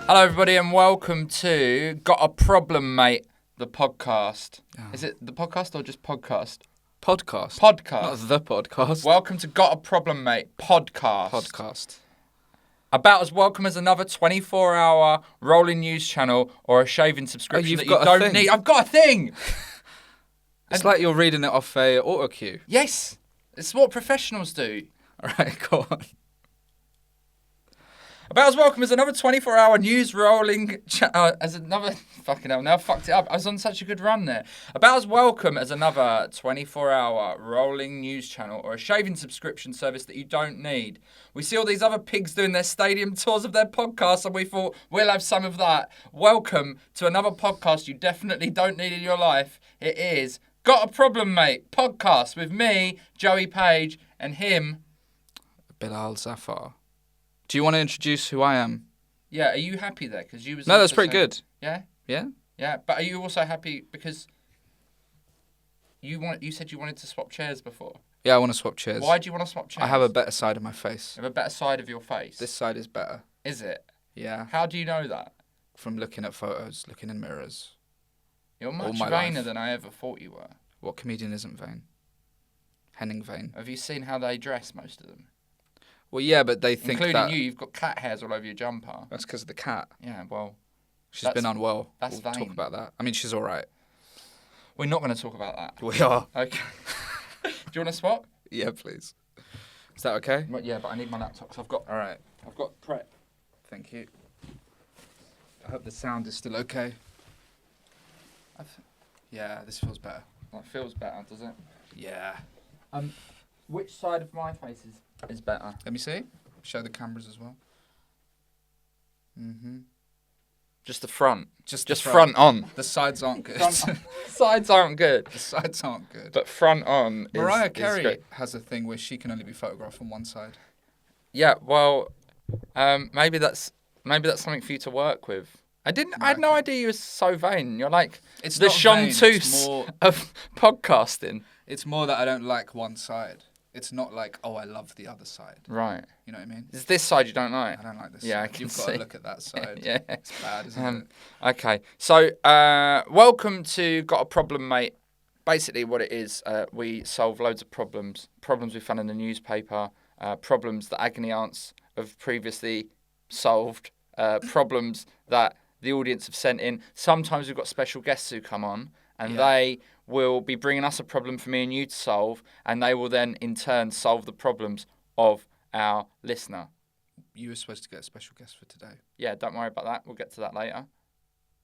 Hello, everybody, and welcome to Got a Problem, Mate, the podcast. Oh. Is it the podcast or just podcast? Podcast. Podcast. Not the podcast. Welcome to Got a Problem, Mate, podcast. Podcast. About as welcome as another 24-hour rolling news channel or a shaving subscription that you don't need. I've got a thing! It's like you're reading it off a auto cue. Yes. It's what professionals do. All right, go on. About as welcome as another 24-hour news rolling as another... Fucking hell, now I fucked it up. I was on such a good run there. About as welcome as another 24-hour rolling news channel or a shaving subscription service that you don't need. We see all these other pigs doing their stadium tours of their podcasts and we thought, we'll have some of that. Welcome to another podcast you definitely don't need in your life. It is Got a Problem, Mate podcast with me, Joey Page, and him... Bilal Zafar. Do you want to introduce who I am? Yeah, are you happy there? Because you was. No, that's pretty good. Yeah. Yeah. Yeah, but are you also happy because you said you wanted to swap chairs before? Yeah, I want to swap chairs. Why do you want to swap chairs? I have a better side of my face. You have a better side of your face. This side is better. Is it? Yeah. How do you know that? From looking at photos, looking in mirrors. You're much vainer than I ever thought you were. What comedian isn't vain? Henning vain. Have you seen how they dress, most of them? Well, yeah, but they think Including you, you've got cat hairs all over your jumper. That's because of the cat. Yeah, well... She's been unwell. That's we'll vain. talk about that. I mean, she's all right. We're not going to talk about that. We are. Okay. Do you want to swap? Yeah, please. Is that okay? Yeah, but I need my laptop because I've got prep. Thank you. I hope the sound is still okay. Yeah, this feels better. That feels better, does it? Yeah. Which side of my face is better? Let me see. Show the cameras as well. Mm-hmm. Just the front. Just front on. The sides aren't good. Sides aren't good. The sides aren't good. But front on is Mariah Carey great. has a thing where she can only be photographed on one side. Yeah, well, maybe that's something for you to work with. I had no idea you were so vain. You're like it's the not Sean vain, Toos of podcasting. It's more that I don't like one side. It's not like, oh, I love the other side. Right. You know what I mean? Is this side you don't like? I don't like this yeah, side. I can You've got to look at that side. Yeah. It's bad, isn't it? Okay. So, welcome to Got a Problem, Mate. Basically what it is, we solve loads of problems we found in the newspaper, problems that agony aunts have previously solved, problems that the audience have sent in. Sometimes we've got special guests who come on and they will be bringing us a problem for me and you to solve, and they will then in turn solve the problems of our listener. You were supposed to get a special guest for today. Yeah, don't worry about that. We'll get to that later.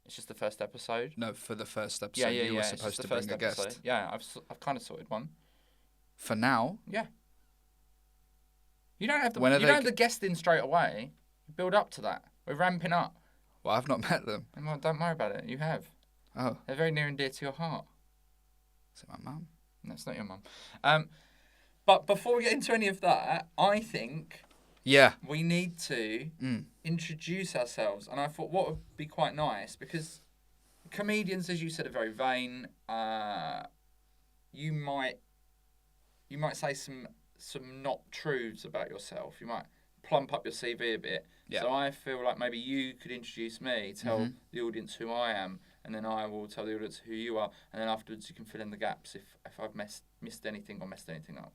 It's just the first episode. No, for the first episode, you were supposed to bring a guest. Yeah, I've kind of sorted one. For now? Yeah. You don't have the guest in straight away. You build up to that. We're ramping up. Well, I've not met them. Well, don't worry about it. You have. Oh. They're very near and dear to your heart. Is it my mum? No, it's not your mum. But before we get into any of that, I think we need to introduce ourselves. And I thought what would be quite nice, because comedians, as you said, are very vain. You might say some not truths about yourself. You might plump up your CV a bit. Yeah. So I feel like maybe you could introduce me, tell the audience who I am, and then I will tell the audience who you are, and then afterwards you can fill in the gaps if I've missed anything or messed anything up.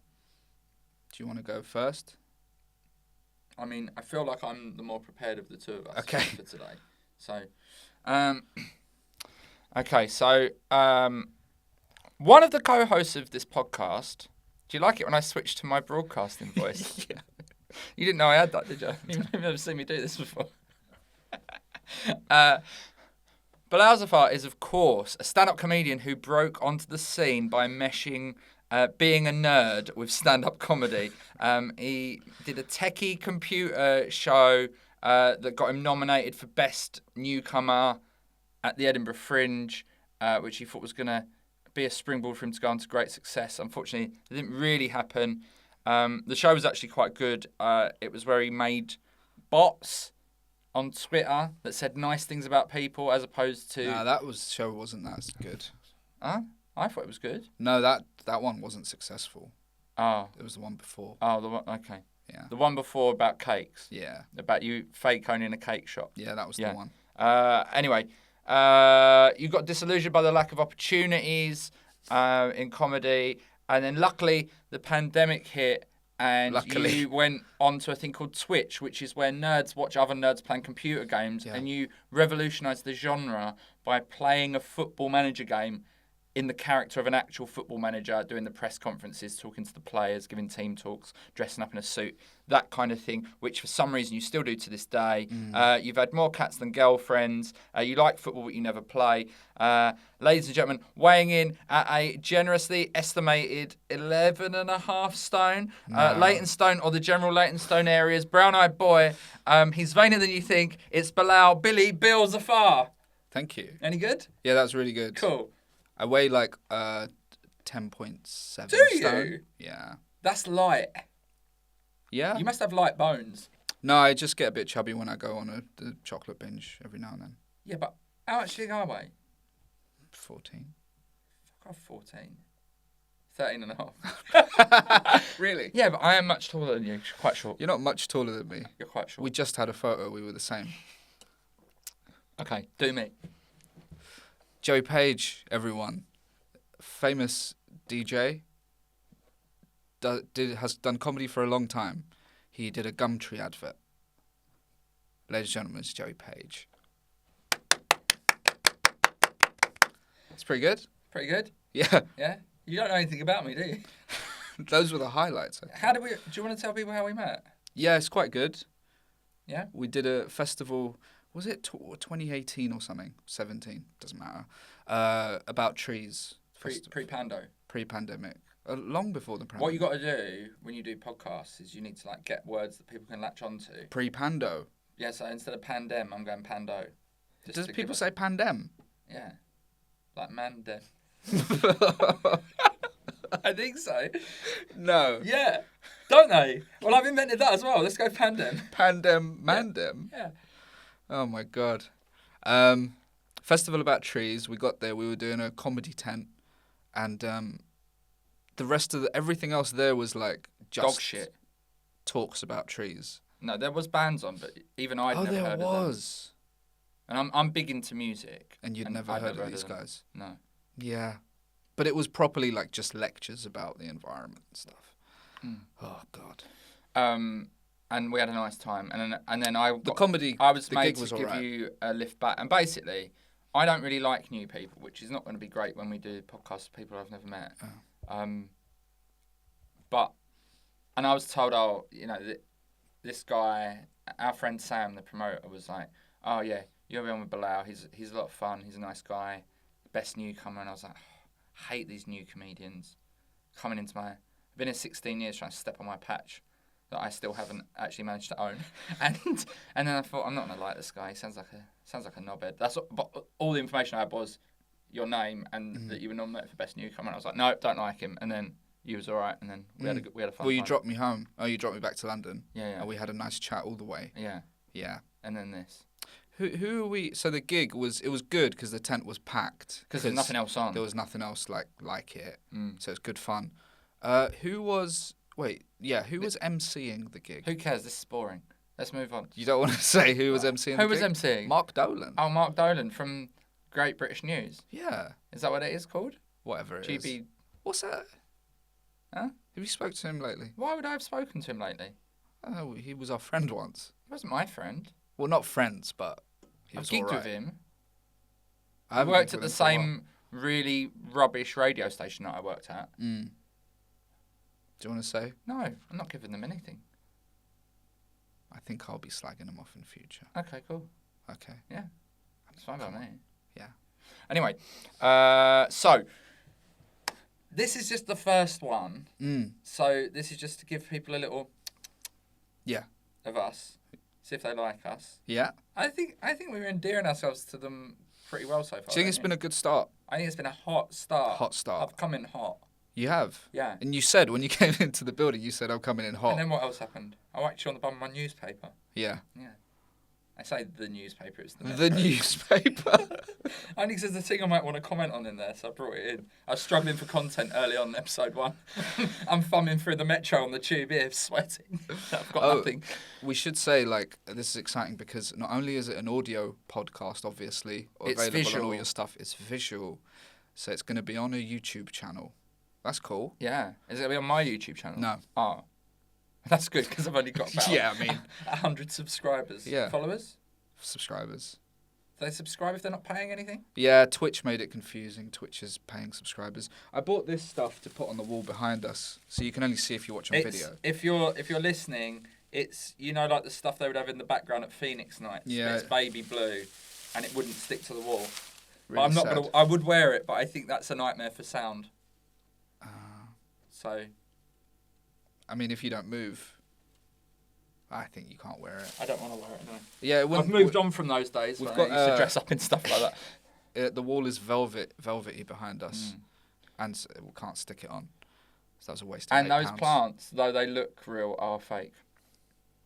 Do you want to go first? I mean, I feel like I'm the more prepared of the two of us for today. So, one of the co-hosts of this podcast, do you like it when I switch to my broadcasting voice? Yeah. You didn't know I had that, did you? You've never seen me do this before. Bilal Zafar is, of course, a stand-up comedian who broke onto the scene by meshing being a nerd with stand-up comedy. He did a techie computer show that got him nominated for Best Newcomer at the Edinburgh Fringe, which he thought was going to be a springboard for him to go on to great success. Unfortunately, it didn't really happen. The show was actually quite good. It was where he made bots on Twitter that said nice things about people as opposed to... No, that show wasn't that good. Huh? I thought it was good. No, that one wasn't successful. Oh. It was the one before. Oh, the one... Okay. Yeah. The one before about cakes. Yeah. About you fake owning a cake shop. Yeah, that was Yeah. the one. Anyway, you got disillusioned by the lack of opportunities in comedy, and then luckily the pandemic hit, and you went on to a thing called Twitch, which is where nerds watch other nerds playing computer games, and you revolutionised the genre by playing a football manager game in the character of an actual football manager, doing the press conferences, talking to the players, giving team talks, dressing up in a suit, that kind of thing, which for some reason you still do to this day. You've had more cats than girlfriends. You like football, but you never play. Ladies and gentlemen, weighing in at a generously estimated 11.5 stone. Leytonstone, or the general Leytonstone areas, brown-eyed boy. He's vainer than you think. It's Bilal Zafar. Thank you. Any good? Yeah, that's really good. Cool. I weigh like 10.7 Do stone. you? Yeah. That's light. Yeah? You must have light bones. No, I just get a bit chubby when I go on a chocolate binge every now and then. Yeah, but how much do you think I weigh? 14. Fuck off, 14. 13.5. Really? Yeah, but I am much taller than you. Quite short. You're not much taller than me. You're quite short. We just had a photo. We were the same. Okay, do me. Joey Page, everyone. Famous DJ. Has done comedy for a long time. He did a Gumtree advert. Ladies and gentlemen, it's Joey Page. It's pretty good. Pretty good? Yeah. Yeah? You don't know anything about me, do you? Those were the highlights. Do you want to tell people how we met? Yeah, it's quite good. Yeah? We did a festival, was it 2018 or something? 17, doesn't matter. About trees. Pre-pando. Pre-pandemic. Long before the pandemic. What you got to do when you do podcasts is you need to like get words that people can latch onto. Pre-pando. Yeah, so instead of pandem, I'm going pando. Does people say pandem? Yeah. Like mandem. I think so. No. Yeah. Don't they? Well, I've invented that as well. Let's go pandem. Pandem, mandem. Yeah. Oh my God. Festival about trees. We got there. We were doing a comedy tent, and the rest of everything else there was like just dog shit. Talks about trees. No, there was bands on, but even I'd never heard of them. Oh, there was. And I'm big into music. And you'd never heard of these guys? No. Yeah. But it was properly like just lectures about the environment and stuff. Oh God. And we had a nice time, and then I was made to give you a lift back, and basically, I don't really like new people, which is not going to be great when we do podcasts with people I've never met. And I was told, this guy, our friend Sam, the promoter, was like, oh yeah, you'll be on with Bilal. He's a lot of fun. He's a nice guy, best newcomer. And I was like, I hate these new comedians coming into I've been here 16 years trying to step on my patch that I still haven't actually managed to own. And then I thought, I'm not gonna like this guy. He sounds like a knobhead. But all the information I had was your name and that you were nominated for best newcomer. And I was like, no, don't like him. And then you was all right. And then we had a fun time. Well, you dropped me home. Oh, you dropped me back to London. Yeah. And we had a nice chat all the way. Yeah. Yeah. And then this. Who are we? So the gig was good because the tent was packed. Because there's nothing else on. There was nothing else like it. So it's good fun. Who was emceeing the gig? Who cares? This is boring. Let's move on. You don't want to say who was emceeing the gig? Who was emceeing? Mark Dolan. Oh, Mark Dolan from Great British News. Yeah. Is that what it is called? Whatever it is. What's that? Huh? Have you spoken to him lately? Why would I have spoken to him lately? Oh, he was our friend once. He wasn't my friend. Well, not friends, but he was all right. I've gigged with him. I worked at the same really rubbish radio station that I worked at. Do you want to say? No, I'm not giving them anything. I think I'll be slagging them off in future. Okay, cool. Okay. Yeah. It's fine by me. Yeah. Anyway, so this is just the first one. So this is just to give people a little of us. See if they like us. Yeah. I think we were endearing ourselves to them pretty well so far. Do you think it's been a good start? I think it's been a hot start. Hot start. I've come in hot. You have? Yeah. And you said, when you came into the building, you said, I'm coming in hot. And then what else happened? I whacked you on the bum of my newspaper. Yeah. Yeah. I say the newspaper. It's the The Metro. newspaper. Only because there's a thing I might want to comment on in there, so I brought it in. I was struggling for content early on in episode 1. I'm thumbing through the Metro on the tube here, sweating. I've got nothing. We should say, like, this is exciting because not only is it an audio podcast, obviously, or It's available visual. on all your stuff, it's visual. So it's going to be on a YouTube channel. That's cool. Yeah. Is it going to be on my YouTube channel? No. Oh. That's good, because I've only got about Yeah, I mean... 100 subscribers. Yeah. Followers? Subscribers. Do they subscribe if they're not paying anything? Yeah, Twitch made it confusing. Twitch is paying subscribers. I bought this stuff to put on the wall behind us, so you can only see if you watch on video. If you're listening, it's, you know, like the stuff they would have in the background at Phoenix nights. Yeah. It's baby blue, and it wouldn't stick to the wall. Really But I'm not sad. gonna. I would wear it, but I think that's a nightmare for sound. So I mean, if you don't move, I think you can't wear it. I don't want to wear it. No. Yeah, it I've wouldn't. moved on from those days we've when got, I used to uh, dress up in stuff like that. The wall is velvety behind us, and so we can't stick it on. So that was a waste of And those £8. plants, though they look real, are fake.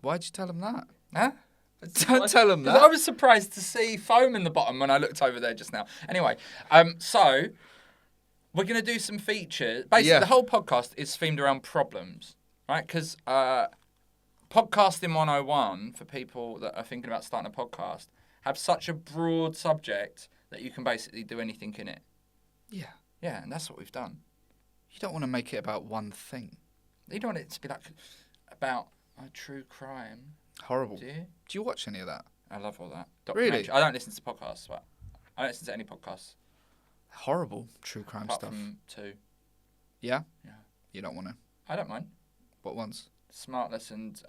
Why'd you tell them that? Huh? Don't tell them 'Cause that. I was surprised to see foam in the bottom when I looked over there just now. Anyway, so we're going to do some features. Basically, Yeah. the whole podcast is themed around problems, right? Because Podcasting 101, for people that are thinking about starting a podcast, have such a broad subject that you can basically do anything in it. Yeah. Yeah, and that's what we've done. You don't want to make it about one thing. You don't want it to be like about a true crime, Horrible. do you? Do you watch any of that? I love all that. Really? Documentary. I don't listen to podcasts, but I don't listen to any podcasts Horrible true crime apart stuff. from 2. Yeah? Yeah. You don't want to. I don't mind. What ones? Smartless and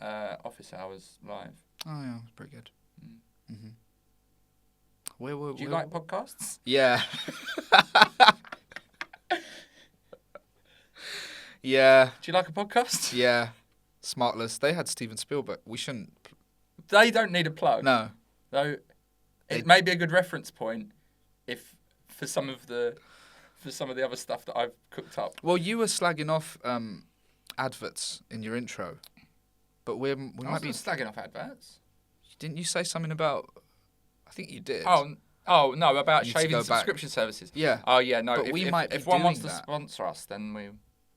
Office Hours Live. Oh, yeah, it's pretty good. Mm. Mm-hmm. Where Do you like podcasts? Yeah. Yeah. Do you like a podcast? Yeah. Smartless. They had Steven Spielberg. We shouldn't. They don't need a plug. No. Though They- it may be a good reference point if for some of the other stuff that I've cooked up. Well, you were slagging off adverts in your intro, but we I might wasn't be. slagging off adverts. Didn't you say something about? I think you did. Oh no, about You need to shaving go back. subscription services. Yeah. Oh yeah, no. But if, we if, might be if one wants doing to that. sponsor us, then we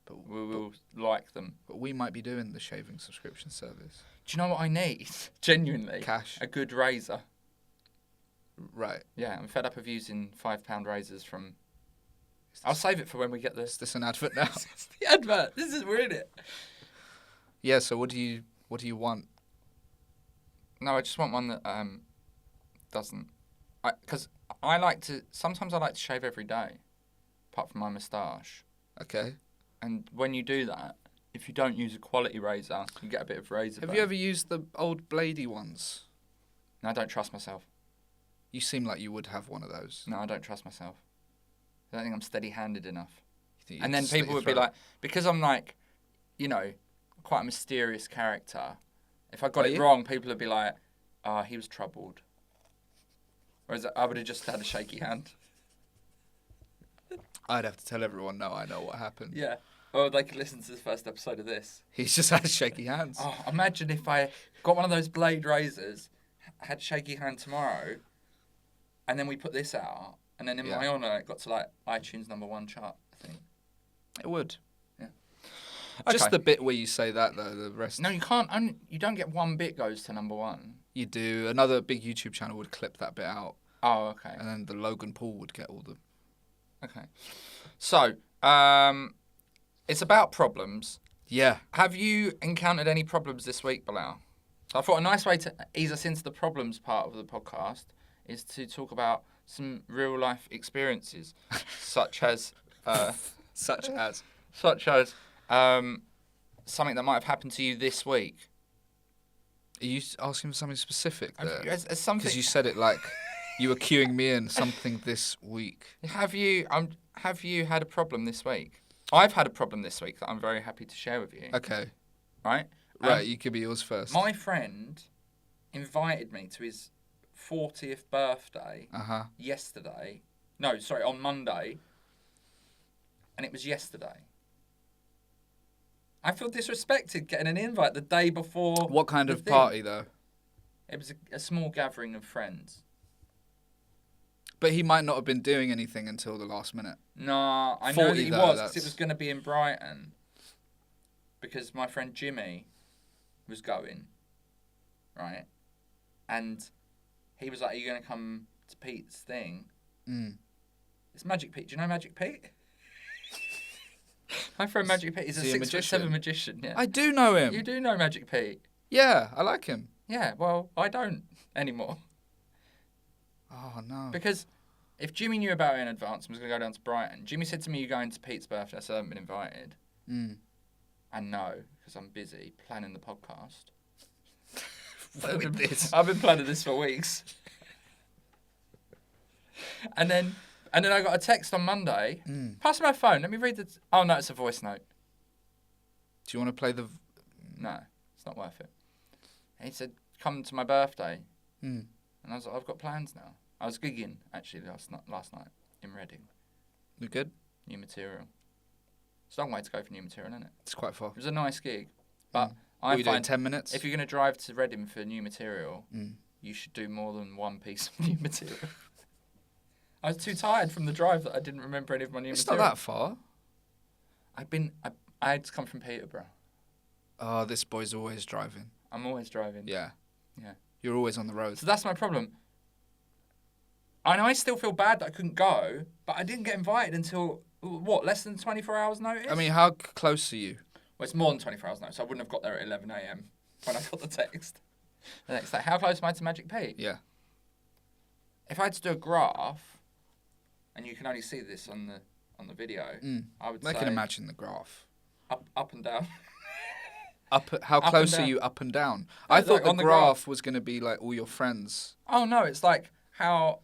But, will like them. but we might be doing the shaving subscription service. Do you know what I need? Genuinely, Cash. a good razor. Right. Yeah, I'm fed up of using £5 razors from. I'll save it for when we get Is this. this an advert now? It's the advert. We're in it. Yeah. So what do you want? No, I just want one that doesn't. Because I like to. Sometimes I like to shave every day, apart from my moustache. Okay. And when you do that, if you don't use a quality razor, you get a bit of razor. Have burn. you ever used the old bladey ones? No, I don't trust myself. You seem like you would have one of those. No, I don't trust myself. I don't think I'm steady-handed enough. You think you'd And then slit people your would be throat? like, because I'm like, you know, quite a mysterious character. If I got Are it you? wrong, people would be like, he was troubled. Whereas I would have just had a shaky hand. I'd have to tell everyone, no, I know what happened. Yeah. Or they could listen to the first episode of this. He's just had shaky hands. Oh, imagine if I got one of those blade razors, had shaky hand tomorrow, and then we put this out, and then in Yeah. my honour, it got to like iTunes #1 chart, I think. It would. Yeah. Just Okay. the bit where you say that, though. The rest. No, you can't. You don't get one bit goes to #1. You do. Another big YouTube channel would clip that bit out, Oh, okay. and then the Logan Paul would get all the. Okay. So, it's about problems. Yeah. Have you encountered any problems this week, Bilal? So I thought a nice way to ease us into the problems part of the podcast is to talk about some real life experiences, such as Such as. something that might have happened to you this week. Are you asking for something specific there? As something. Because you said it like you were queuing me in something this week. Have you had a problem this week? I've had a problem this week that I'm very happy to share with you. Okay. Right? Right, you give me yours first. My friend invited me to his 40th birthday Uh-huh. yesterday. No, sorry, on Monday. And it was yesterday. I feel disrespected getting an invite the day before. What kind the of thing. party, though? It was a small gathering of friends. But he might not have been doing anything until the last minute. Nah, I know that he was, because it was going to be in Brighton. Because my friend Jimmy was going, right? And he was like, are you going to come to Pete's thing? It's Magic Pete. Do you know Magic Pete? My friend Magic Pete is a 6'7" magician. Yeah. I do know him. You do know Magic Pete? Yeah, I like him. Yeah, well, I don't anymore. Oh, no. Because if Jimmy knew about it in advance and was going to go down to Brighton, Jimmy said to me, you're going to Pete's birthday, so I haven't been invited. And no, because I'm busy planning the podcast. With this. I've been planning this for weeks. And then I got a text on Monday. Pass me my phone. Let me read the... Oh, no, it's a voice note. Do you want to play the... No, it's not worth it. And he said, come to my birthday. And I was like, I've got plans now. I was gigging, actually, last night in Reading. You good? New material. It's a long way to go for new material, isn't it? It's quite far. It was a nice gig. But I find... doing 10 minutes? If you're going to drive to Reading for new material, you should do more than one piece of new material. I was too tired from the drive that I didn't remember any of my new material. It's not that far. I had to come from Peterborough. Oh, this boy's always driving. I'm always driving. Yeah. Yeah. You're always on the road. So that's my problem. And I still feel bad that I couldn't go, but I didn't get invited until, what, less than 24 hours notice? I mean, how close are you? Well, it's more than 24 hours notice. I wouldn't have got there at 11 a.m. when I got the text. The next day, how close am I to Magic Pete? Yeah. If I had to do a graph, and you can only see this on the video, I would say... I can imagine the graph. Up and down. How close are you up and down? I thought the graph was going to be like all your friends. Oh, no, it's like how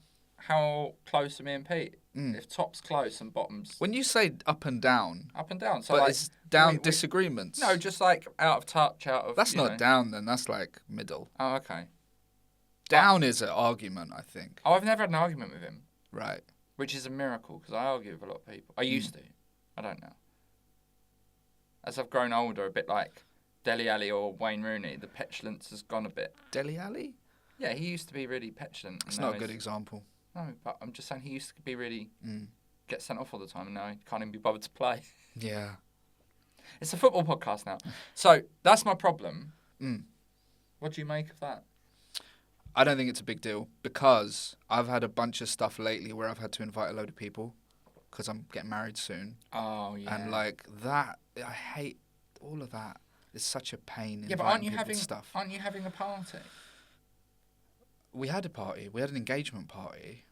close are me and Pete? If top's close and bottom's... When you say up and down... Up and down. So but like, it's down disagreements? No, just like out of touch, out of... That's not down then, that's like middle. Oh, okay. Down is an argument, I think. Oh, I've never had an argument with him. Right. Which is a miracle, because I argue with a lot of people. I used to. I don't know. As I've grown older, a bit like Dele Alli or Wayne Rooney, the petulance has gone a bit. Dele Alli? Yeah, he used to be really petulant. It's not a good example. No, but I'm just saying he used to be really... get sent off all the time, and now he can't even be bothered to play. Yeah. It's a football podcast now. So, that's my problem. What do you make of that? I don't think it's a big deal, because I've had a bunch of stuff lately where I've had to invite a load of people, because I'm getting married soon. Oh, yeah. And like that, I hate all of that. It's such a pain. Yeah, but aren't you having a party? We had a party. We had an engagement party.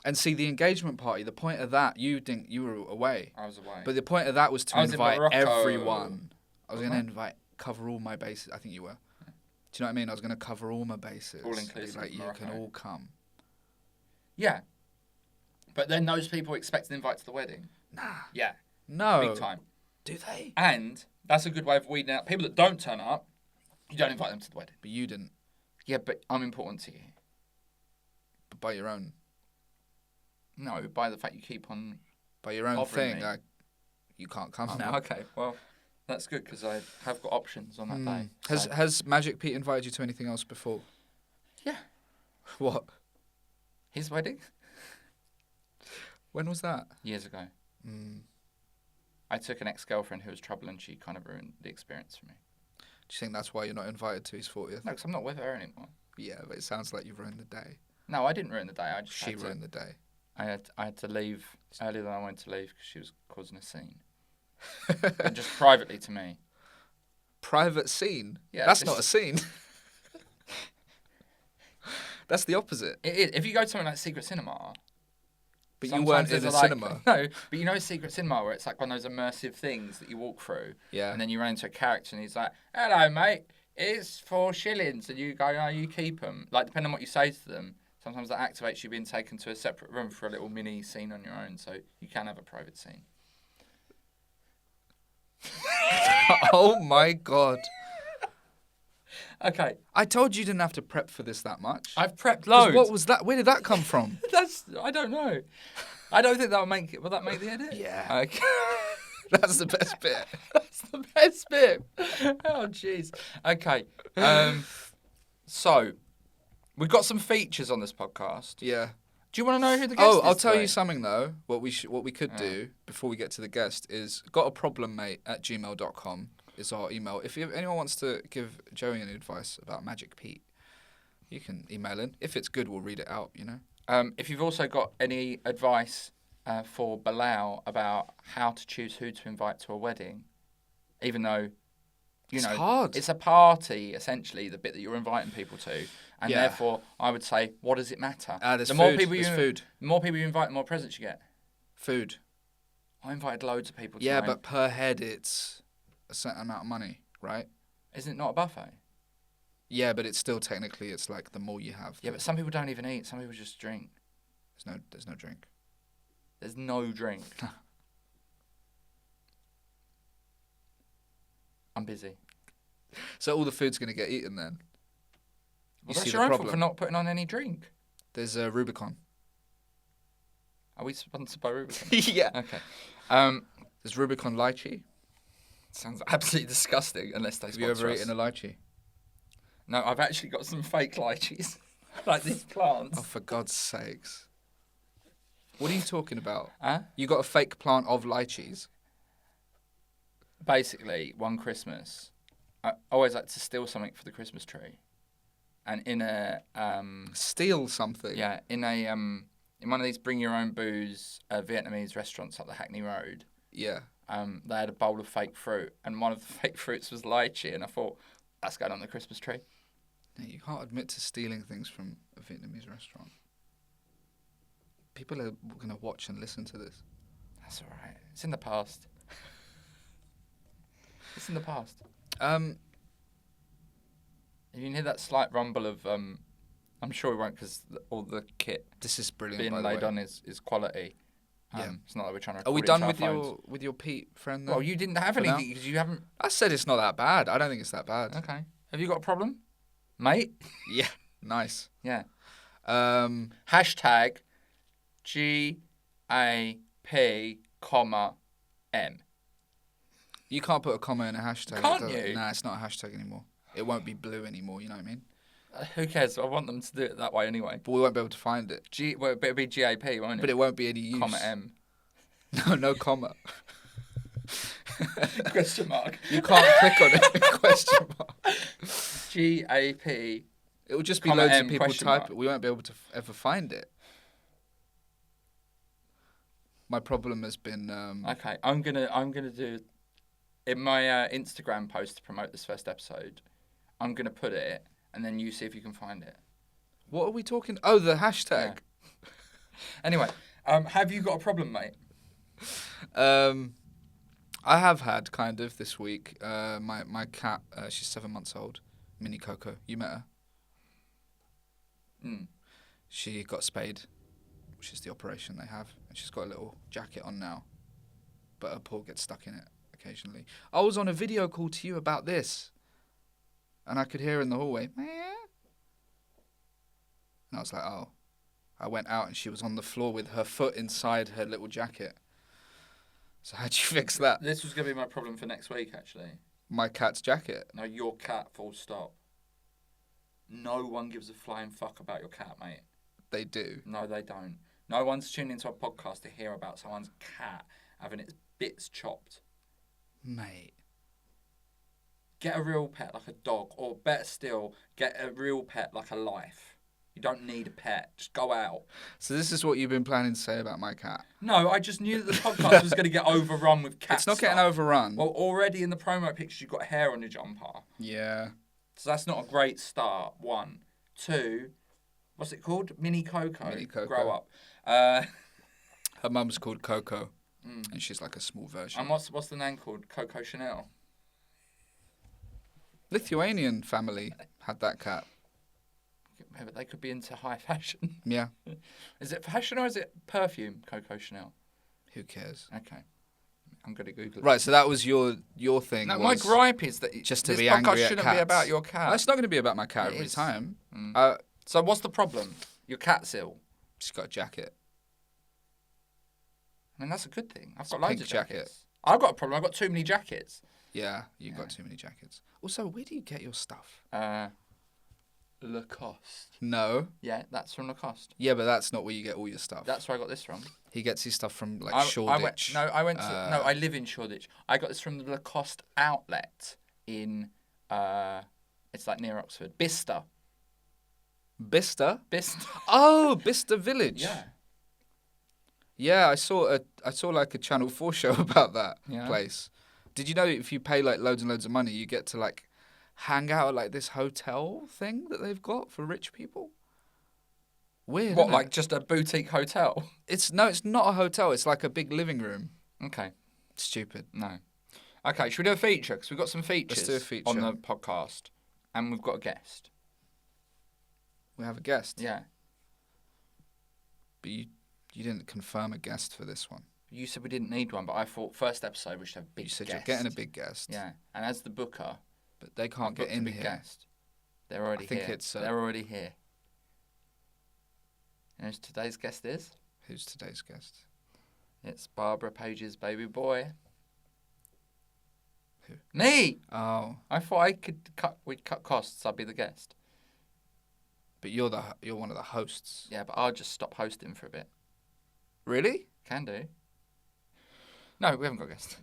And see, the engagement party, the point of that, you were away. I was away. But the point of that was to invite everyone. I was going to cover all my bases. I think you were. Yeah. Do you know what I mean? I was going to cover all my bases. All inclusive. Like, you can all come. Yeah. But then those people expect an invite to the wedding. Nah. Yeah. No. Big time. Do they? And that's a good way of weeding out people that don't turn up. You don't invite them to the wedding. But you didn't. Yeah, but I'm important to you. But by your own... No, by the fact you keep on... By your own thing, like, you can't come now. Okay, well, that's good, because I have got options on that day. So. Has Magic Pete invited you to anything else before? Yeah. What? His wedding. When was that? Years ago. I took an ex-girlfriend who was trouble, and she kind of ruined the experience for me. Do you think that's why you're not invited to his 40th? No, because I'm not with her anymore. Yeah, but it sounds like you've ruined the day. No, I didn't ruin the day. She ruined the day. I had to leave earlier than I wanted to leave because she was causing a scene. And just privately to me. Private scene? Yeah. That's not a scene. That's the opposite. It is. If you go to something like Secret Cinema... But you weren't in a cinema. No, but you know Secret Cinema where it's like one of those immersive things that you walk through. Yeah. And then you run into a character and he's like, hello, mate, it's 4 shillings. And you go, no, you keep them. Like, depending on what you say to them, sometimes that activates you being taken to a separate room for a little mini scene on your own. So you can have a private scene. Oh, my God. Okay. I told you didn't have to prep for this that much. I've prepped loads. What was that? Where did that come from? I don't know. I don't think will that make the edit? Yeah. Okay. That's the best bit. That's the best bit. Oh, jeez. Okay. So, We've got some features on this podcast. Yeah. Do you want to know who the guest is? I'll tell today? you something though. What we could do before we get to the guest is gotaproblemmate@gmail.com is our email. If anyone wants to give Joey any advice about Magic Pete, you can email in. If it's good, we'll read it out. You know. If you've also got any advice for Bilal about how to choose who to invite to a wedding, even though, It's hard. It's a party, essentially, the bit that you're inviting people to. And therefore, I would say, what does it matter? There's the food. Food. The more people you invite, the more presents you get. Food. I invited loads of people to Yeah, mine. but per head, it's a certain amount of money, right? Isn't it not a buffet? Yeah, but it's still technically, it's like the more you have. Yeah, but some people don't even eat. Some people just drink. There's no drink. There's no drink. I'm busy. So all the food's going to get eaten then? Well, that's your own fault for not putting on any drink. There's a Rubicon. Are we sponsored by Rubicon? Yeah. Okay. There's Rubicon lychee. Sounds absolutely disgusting unless they Have sponsor you ever us. eaten a lychee? No, I've actually got some fake lychees. Like these plants. Oh, for God's sakes. What are you talking about? Huh? You got a fake plant of lychees? Basically, one Christmas, I always like to steal something for the Christmas tree. And in a... Steal something? Yeah, in one of these bring your own booze Vietnamese restaurants up the Hackney Road. Yeah. They had a bowl of fake fruit, and one of the fake fruits was lychee, and I thought, that's going on the Christmas tree. No, you can't admit to stealing things from a Vietnamese restaurant. People are going to watch and listen to this. That's all right. It's in the past. It's in the past. If you can hear that slight rumble of, I'm sure we won't because all the kit This is brilliant, being by the laid way. on is quality. Yeah. It's not like we're trying to Are we record done it into our phones. with your Pete friend then? Well, you didn't have For now? anything because you haven't... I said it's not that bad. I don't think it's that bad. Okay. Have you got a problem? Mate? Yeah. Nice. Yeah. Hashtag GAP, comma, M. You can't put a comma in a hashtag. Can't you? Nah, it's not a hashtag anymore. It won't be blue anymore, you know what I mean? Who cares? I want them to do it that way anyway. But we won't be able to find it. Well, it'll be GAP, won't it? But it won't be any use. Comma M. No comma. Question mark. You can't click on it. Question mark. GAP. It will just be Comma loads M, of people question type mark. it. We won't be able to ever find it. My problem has been... Okay, I'm gonna do in my Instagram post to promote this first episode. I'm gonna put it, and then you see if you can find it. What are we talking... Oh, the hashtag. Yeah. Anyway, have you got a problem, mate? I have had, kind of, this week. My cat, she's 7 months old. Mini Coco. You met her? Mm. She got spayed, which is the operation they have. And she's got a little jacket on now. But her paw gets stuck in it occasionally. I was on a video call to you about this. And I could hear her in the hallway. And I was like, oh. I went out and she was on the floor with her foot inside her little jacket. So how'd you fix that? This was gonna be my problem for next week, actually. My cat's jacket. No, your cat. Full stop. No one gives a flying fuck about your cat, mate. They do. No, they don't. No one's tuning into a podcast to hear about someone's cat having its bits chopped. Mate. Get a real pet like a dog, or better still, get a real pet like a life. You don't need a pet. Just go out. So this is what you've been planning to say about my cat? No, I just knew that the podcast was going to get overrun with cat It's not stuff. getting overrun. Well, already in the promo pictures, you've got hair on your jumper. Yeah. So that's not a great start, one. Two, what's it called? Mini Coco. Mini Coco. Grow up. Her mum's called Coco, and she's like a small version. And what's the name called? Coco Chanel. Lithuanian family had that cat. Yeah, but they could be into high fashion. Yeah. Is it fashion or is it perfume, Coco Chanel? Who cares? Okay. I'm going to Google it. Right, so that was your thing. No, was my gripe is that just to this be podcast angry at shouldn't cats. be about your cat. It's not going to be about my cat It every is. time. So what's the problem? Your cat's ill. She's got a jacket. I mean, that's a good thing. I've It's got a loads pink of jacket. jackets. I've got a problem. I've got too many jackets. Yeah, you've got too many jackets. Also, where do you get your stuff? Lacoste. No. Yeah, that's from Lacoste. Yeah, but that's not where you get all your stuff. That's where I got this from. He gets his stuff from like I Shoreditch. I live in Shoreditch. I got this from the Lacoste outlet in, it's like near Oxford. Bicester. Bicester? Bicester. Oh, Bicester Village. Yeah. Yeah, I saw like a Channel 4 show about that Yeah. place. Did you know if you pay like loads and loads of money, you get to like hang out at like this hotel thing that they've got for rich people? Weird. What, isn't like it? just a boutique hotel? It's not a hotel. It's like a big living room. Okay. Stupid. No. Okay, should we do a feature? Because we've got some features do a feature. on the podcast. And we've got a guest. We have a guest. Yeah. But you didn't confirm a guest for this one. You said we didn't need one, but I thought first episode we should have a big You said guest. you're getting a big guest. Yeah. And as the booker, But they can't I've get booked a in big here. guest. They're already I think here. it's, They're already here. And who today's guest is? Who's today's guest? It's Barbara Page's baby boy. Who? Me! Oh, I thought we'd cut costs, I'd be the guest. but you're one of the hosts. Yeah, but I'll just stop hosting for a bit. Really? Can do. No, we haven't got a guest.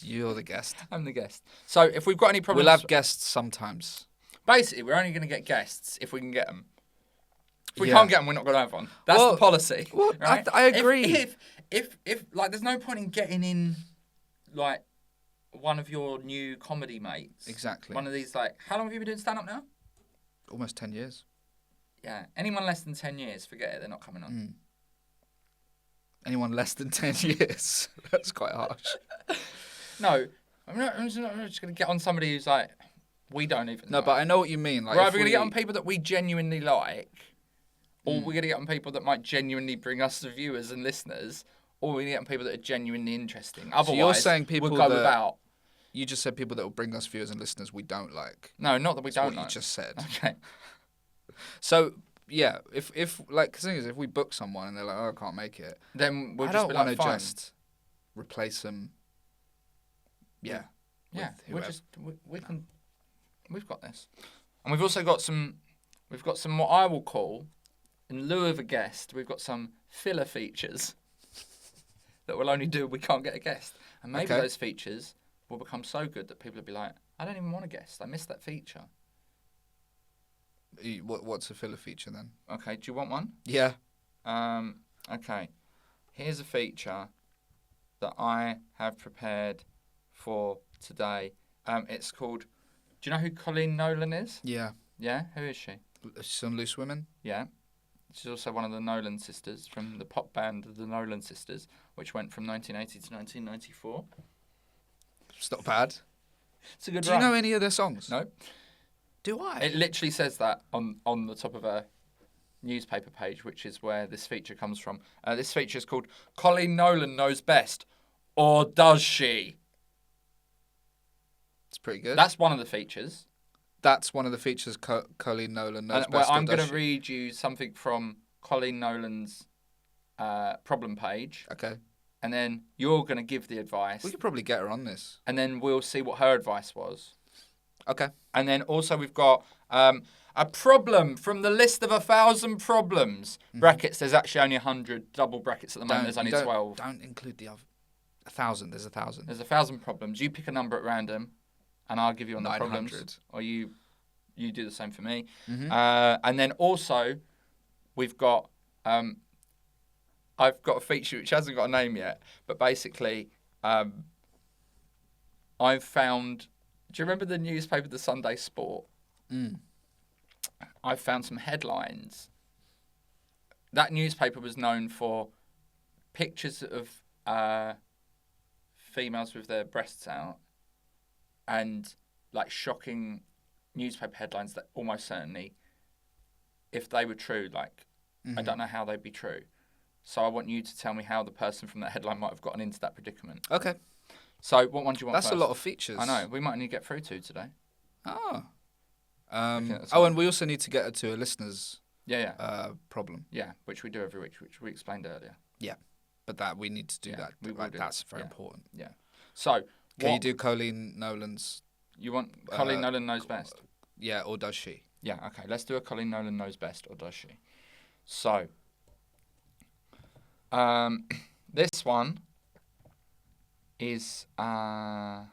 You're the guest. I'm the guest. So if we've got any problems... We'll have guests sometimes. Basically, we're only going to get guests if we can get them. If we Yeah. can't get them, we're not going to have one. That's the policy. Well, right? I agree. If like, there's no point in getting in, like, one of your new comedy mates. Exactly. One of these, like, how long have you been doing stand-up now? Almost 10 years. Yeah. Anyone less than 10 years, forget it, they're not coming on. Anyone less than 10 years. That's quite harsh. No, I'm just going to get on somebody who's like, we don't even know. No, but I know what you mean. Like, We're either going to get on people that we genuinely like, or Mm. we're going to get on people that might genuinely bring us the viewers and listeners, or we're going to get on people that are genuinely interesting. Otherwise, you're saying people we'll go that- without. You just said people that will bring us viewers and listeners we don't like. No, not that we That's don't what like. you just said. Okay. So, yeah, if like, the thing is, if we book someone and they're like, oh, I can't make it, Then we'll I just don't be want like, to fine. just replace them. Yeah. Yeah, with we'll whoever. just we can. We've got this, and we've also got some. We've got some what I will call, in lieu of a guest, we've got some filler features that we'll only do if we can't get a guest, and maybe Okay. those features will become so good that people will be like, I don't even want a guest. I missed that feature. What's a filler feature then? Okay, do you want one? Yeah. Okay. Here's a feature that I have prepared for today. It's called. Do you know who Colleen Nolan is? Yeah. Yeah, who is she? She's on Loose Women. Yeah. She's also one of the Nolan sisters from the pop band the Nolan Sisters, which went from 1980 to 1994. It's not bad. It's a good Do run. you know any of their songs? No. Do I? It literally says that on the top of a newspaper page, which is where this feature comes from. This feature is called Colleen Nolan Knows Best, or Does She? It's pretty good. That's one of the features. That's one of the features Coleen Nolan knows And, best. I'm going to read you something from Coleen Nolan's problem page, Okay. and then you're going to give the advice, We could probably get her on this. and then we'll see what her advice was. Okay. And then also we've got a problem from the list of 1,000 problems. Brackets, there's actually only 100. Double brackets at the moment, there's only 12. Don't include the other. 1,000. There's 1,000. There's 1,000 problems. You pick a number at random, and I'll give you on the 900. problems. Or you do the same for me. Mhm. And then also, we've got... I've got a feature which hasn't got a name yet, but basically, I've found... Do you remember the newspaper, the Sunday Sport? Mm. I've found some headlines. That newspaper was known for pictures of females with their breasts out and like shocking newspaper headlines that almost certainly, if they were true, like I don't know how they'd be true. So I want you to tell me how the person from that headline might have gotten into that predicament. Okay. So what one do you want That's first? a lot of features. I know. We might need to get through two today. Oh. that's Oh, fine. and we also need to get to a listener's Yeah. problem. Yeah, which we do every week, which we explained earlier. But that we need to do Yeah, that. we will Like, do that's that. very Yeah. important. Yeah. So Can what you do Coleen Nolan's? you want? Colleen Nolan knows best. Yeah, or does she? Yeah, okay. Let's do a Colleen Nolan knows best, or does she? So, this one is the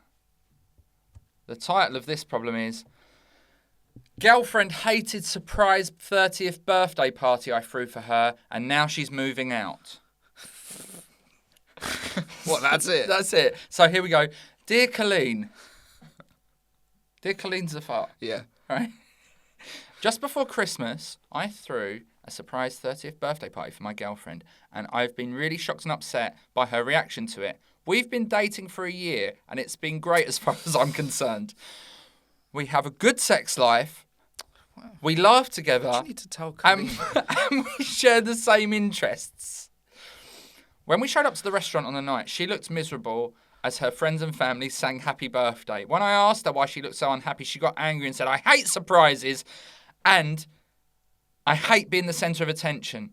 title of this problem is girlfriend hated surprise 30th birthday party I threw for her, and now she's moving out. What? That's it. That's it. So here we go. Dear Coleen Zafar. Yeah. Right. Just before Christmas, I threw a surprise 30th birthday party for my girlfriend, and I've been really shocked and upset by her reaction to it. We've been dating for a year, and it's been great as far as I'm concerned. We have a good sex life. Wow. We laugh together. What do you need to tell Colleen? And we share the same interests. When we showed up to the restaurant on the night, she looked miserable as her friends and family sang happy birthday. When I asked her why she looked so unhappy, she got angry and said, I hate surprises and I hate being the centre of attention.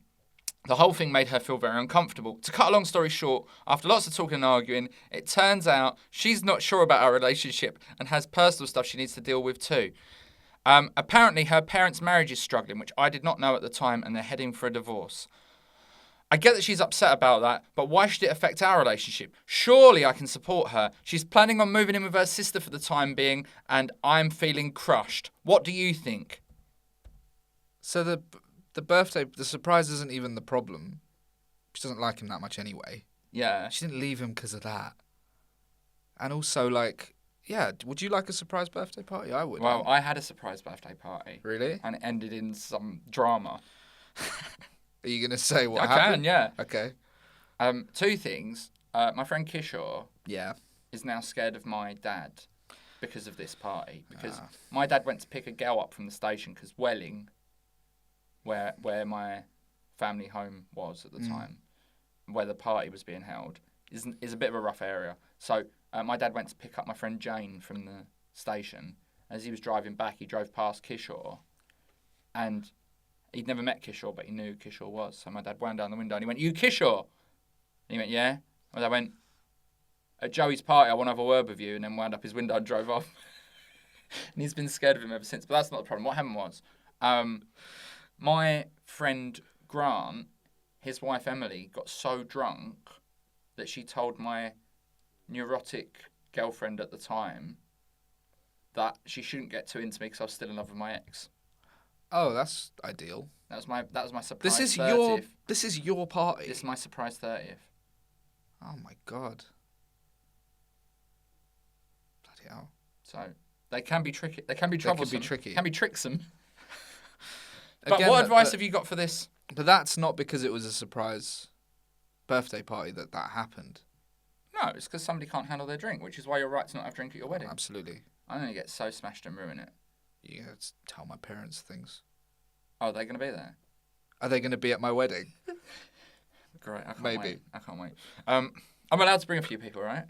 The whole thing made her feel very uncomfortable. To cut a long story short, after lots of talking and arguing, it turns out she's not sure about our relationship and has personal stuff she needs to deal with too. Apparently, her parents' marriage is struggling, which I did not know at the time, and they're heading for a divorce. I get that she's upset about that, but why should it affect our relationship? Surely I can support her. She's planning on moving in with her sister for the time being, and I'm feeling crushed. What do you think? So the birthday, the surprise isn't even the problem. She doesn't like him that much anyway. Yeah. She didn't leave him because of that. And also, like, yeah, would you like a surprise birthday party? I would. Well, I had a surprise birthday party. Really? And it ended in some drama. Are you going to say what I happened? can, yeah. Okay. Two things. My friend Kishore Yeah. is now scared of my dad because of this party. Because my dad went to pick a girl up from the station because Welling, where my family home was at the time, where the party was being held, is a bit of a rough area. So my dad went to pick up my friend Jane from the station. As he was driving back, he drove past Kishore, and he'd never met Kishore, but he knew who Kishore was. So my dad wound down the window and he went, "You Kishore?" And he went, "Yeah." And I went, "At Joey's party, I want to have a word with you," and then wound up his window and drove off. And he's been scared of him ever since. But that's not the problem. What happened was, my friend Grant, his wife Emily, got so drunk that she told my neurotic girlfriend at the time that she shouldn't get too into me because I was still in love with my ex. Oh, that's ideal. That was my surprise. This is 30th. your party. This is my surprise 30th. Oh my god. Bloody hell. So they can be tricky. They can be troublesome. They can be tricky. Can be tricksome. But Again, what advice have you got for this? But that's not because it was a surprise birthday party that happened. No, it's because somebody can't handle their drink, which is why you're right to not have drink at your wedding. Absolutely. I'm going to get so smashed and ruin it. You have to tell my parents things. Oh, they're going to be there? Are they going to be at my wedding? Great. I can't Maybe. wait. I can't wait. I'm allowed to bring a few people, right?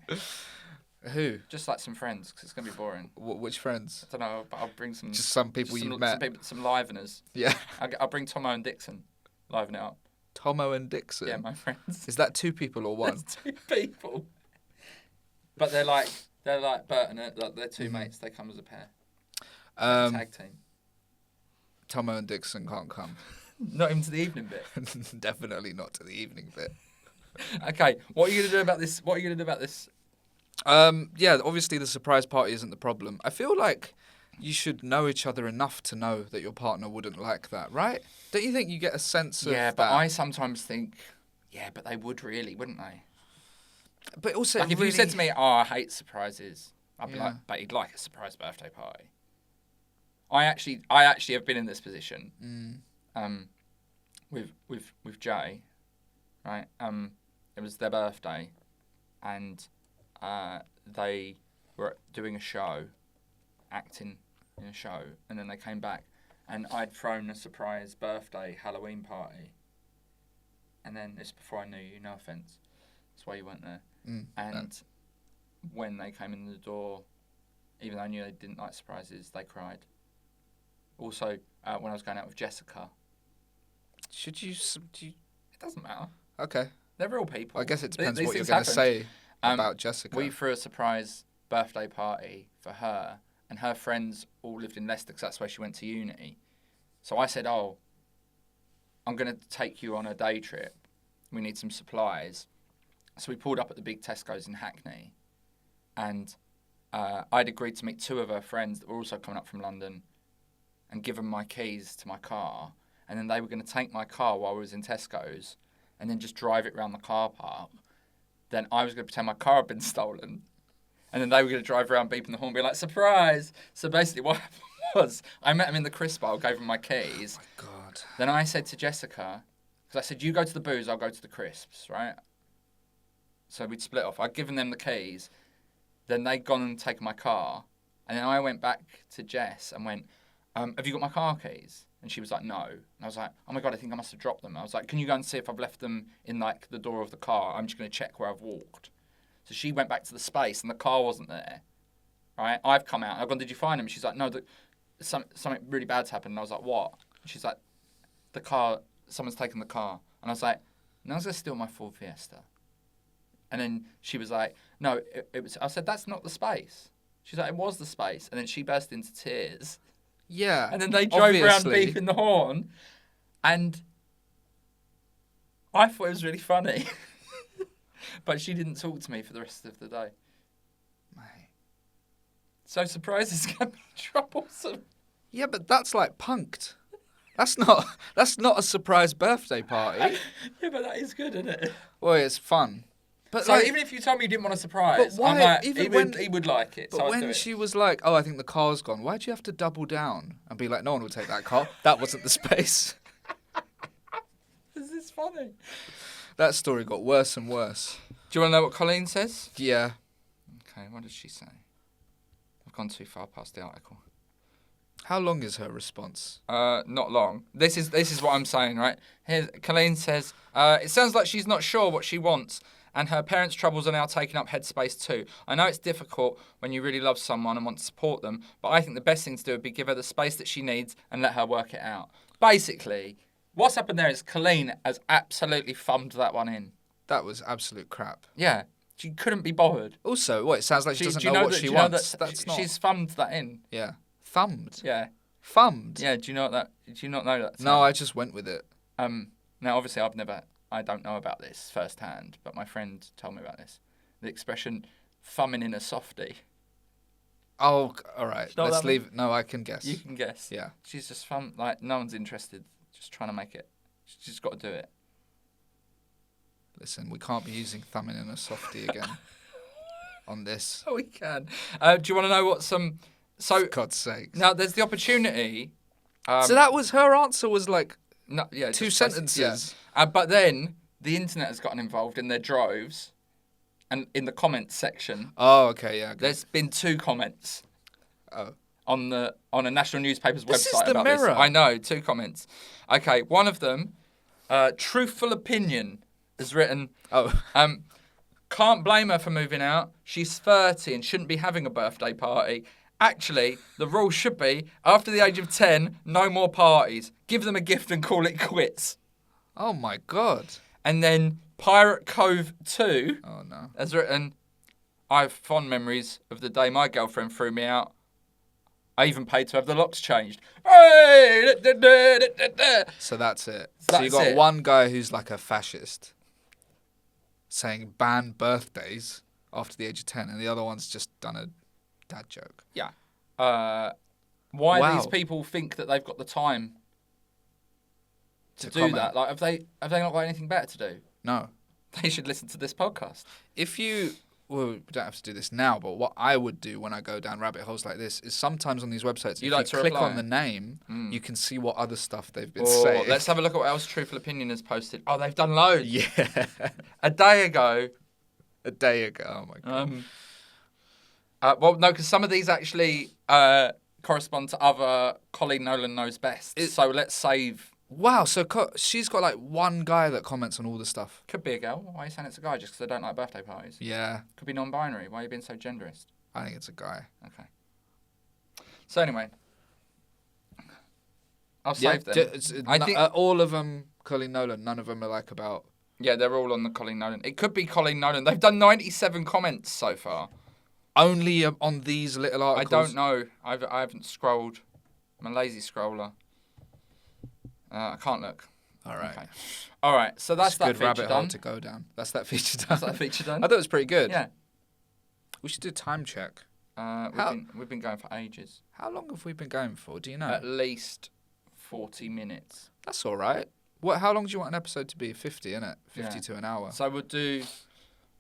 Who? Just like some friends, because it's going to be boring. Which friends? I don't know, but I'll bring some... Just some people you've met? Some liveners. Yeah. I'll bring Tomo and Dixon. Liven it up. Tomo and Dixon? Yeah, my friends. Is that two people or one? That's two people. But they're like Bert and they're two mates. They come as a pair. Tag team. Tomo and Dixon can't come. Not even to the evening bit. Definitely not to the evening bit. Okay, what are you gonna do about this? Yeah, obviously the surprise party isn't the problem. I feel like you should know each other enough to know that your partner wouldn't like that, right? Don't you think you get a sense of Yeah, but that? I sometimes think, yeah, but they would really, wouldn't they? But also, Like if you said to me, "Oh, I hate surprises," I'd be Yeah. like, "But he'd like a surprise birthday party." I actually have been in this position. With Jay, right? It was their birthday, and they were doing a show, acting in a show, and then they came back, and I'd thrown a surprise birthday Halloween party, and then this before I knew you. No offense, that's why you weren't there. And when they came in the door, even though I knew they didn't like surprises, they cried. Also, when I was going out with Jessica. Should you? It doesn't matter. Okay. They're real people. I guess it depends These what you're things going to happen. say about Jessica. We threw a surprise birthday party for her, and her friends all lived in Leicester because that's where she went to uni. So I said, oh, I'm going to take you on a day trip. We need some supplies. So we pulled up at the big Tesco's in Hackney, and I'd agreed to meet 2 of her friends that were also coming up from London and give them my keys to my car, and then they were going to take my car while I was in Tesco's and then just drive it around the car park. Then I was going to pretend my car had been stolen, and then they were going to drive around beeping the horn, being like, surprise! So basically what happened was I met them in the crisp bar, gave them my keys. Oh my God. Then I said to Jessica, because I said, you go to the booze, I'll go to the crisps, right? So we'd split off. I'd given them the keys. Then they'd gone and taken my car. And then I went back to Jess and went, have you got my car keys? And she was like, no. And I was like, oh my God, I think I must have dropped them. I was like, can you go and see if I've left them in like the door of the car? I'm just going to check where I've walked. So she went back to the space and the car wasn't there. Right? I've come out. I've gone, did you find them? She's like, no, something really bad's happened. And I was like, what? She's like, the car, someone's taken the car. And I was like, no one's going to steal my Ford Fiesta. And then she was like, no, it was. I said, that's not the space. She's like, it was the space. And then she burst into tears. Yeah. And then they drove around obviously. beeping the horn. And I thought it was really funny. But she didn't talk to me for the rest of the day. Mate. So surprises can be troublesome. Yeah, but that's like punked. That's not a surprise birthday party. Yeah, but that is good, isn't it? Well, it's fun. But So like, even if you told me you didn't want a surprise, But why- I'm like, even he would like it. but So I'd do when it. she was like, "Oh, I think the car's gone," why'd you have to double down and be like, "No one will take that car. That wasn't the space." This is funny. That story got worse and worse. Do you want to know what Colleen says? Yeah. Okay, what did she say? I've gone too far past the article. How long is her response? Not long. This is what I'm saying, right? Here, Colleen says, it sounds like she's not sure what she wants, and her parents' troubles are now taking up headspace too. I know it's difficult when you really love someone and want to support them, but I think the best thing to do would be give her the space that she needs and let her work it out. Basically, what's happened there is Colleen has absolutely thumbed that one in. That was absolute crap. Yeah, she couldn't be bothered. Also, what, it sounds like she doesn't do you know what that- she do you know wants. that That's not. She's thumbed that in. Yeah. Thumbed. Yeah. Thumbed. Yeah, do you know that? Do you not know that? No, I just went with it. Now, obviously, I don't know about this firsthand, but my friend told me about this. The expression thumbing in a softie. Oh, all right. know what Let's that leave. No, I can guess. You can guess. Yeah. She's just like, no one's interested. Just trying to make it. She's just got to do it. Listen, we can't be using thumbing in a softie again on this. Oh, we can. Do you want to know what some... So, For God's sake. now, there's the opportunity... So that was her answer was like no, yeah, two just sentences. Yeah. But then the internet has gotten involved in their droves, and in the comments section, Oh, okay, yeah. Good. there's been 2 comments Oh. on a national newspaper's This is website the about Mirror. this. I know, 2 comments. Okay, one of them, truthful opinion, has written, Oh. can't blame her for moving out. She's 30 and shouldn't be having a birthday party. Actually, the rule should be, after the age of 10, no more parties. Give them a gift and call it quits. Oh my God. And then Pirate Cove 2 Oh no. has written, I have fond memories of the day my girlfriend threw me out. I even paid to have the locks changed. Hey! So that's it. So So you that's got it. one guy who's like a fascist saying ban birthdays after the age of 10, and the other one's just done a dad joke. Yeah. Why Wow. these people think that they've got the time to do comment. that? Like, have they not got anything better to do? No. They should listen to this podcast. If you, well, we don't have to do this now, but what I would do when I go down rabbit holes like this is sometimes on these websites, You if like you to click reply? on the name, you can see what other stuff they've been Or saying. let's have a look at what else Truthful Opinion has posted. Oh, they've done loads. Yeah. A day ago. A day ago. Oh my God. Well, no, because some of these actually correspond to other Colleen Nolan knows best. So let's save. Wow. So she's got like one guy that comments on all the stuff. Could be a girl. Why are you saying it's a guy? Just because they don't like birthday parties. Yeah. Could be non-binary. Why are you being so genderist? I think it's a guy. Okay. So anyway, I'll save them. I think all of them, Colleen Nolan, none of them are like about. yeah, they're all on the Colleen Nolan. It could be Colleen Nolan. They've done 97 comments so far. Only on these little I articles? don't know. I haven't scrolled. I'm a lazy scroller. I can't look. All right. Okay. All right. So that's a good that feature rabbit hole done. to go down. That's that feature done. That's that feature done. I thought it was pretty good. Yeah. We should do a time check. We've been going for ages. How long have we been going for? Do you know? At least 40 minutes. That's all right. How long do you want an episode to be? 50, innit? 50 Yeah. to an hour. So we'll do.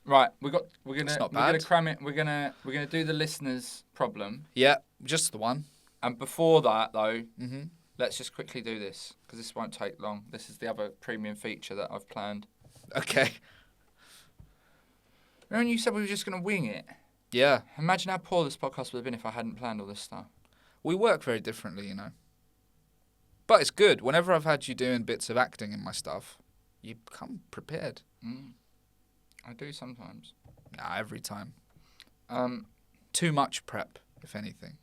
Right, we're not gonna bad. cram it. We're gonna do the listener's problem. Yeah, just the one. And before that, though, Mm-hmm. let's just quickly do this because this won't take long. This is the other premium feature that I've planned. Okay. Remember when you said we were just gonna wing it? Yeah. Imagine how poor this podcast would have been if I hadn't planned all this stuff. We work very differently, you know. But it's good. Whenever I've had you doing bits of acting in my stuff, you become prepared. I do sometimes. Nah, every time. Too much prep, if anything.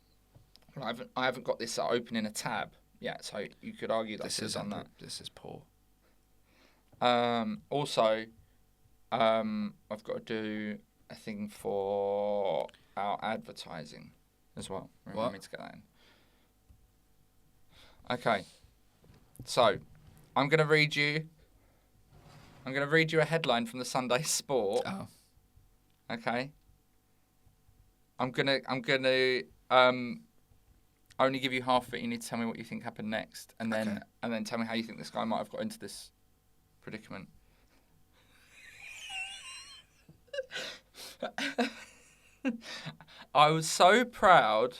I haven't got this open in a tab yet, so you could argue that This is on that. This is poor. Also, I've got to do a thing for our advertising as well. Remind me to get that in. Okay. So, I'm going to read you a headline from the Sunday Sport. Oh. Okay. I'm gonna only give you half of it. You need to tell me what you think happened next, and then tell me how you think this guy might have got into this predicament. I was so proud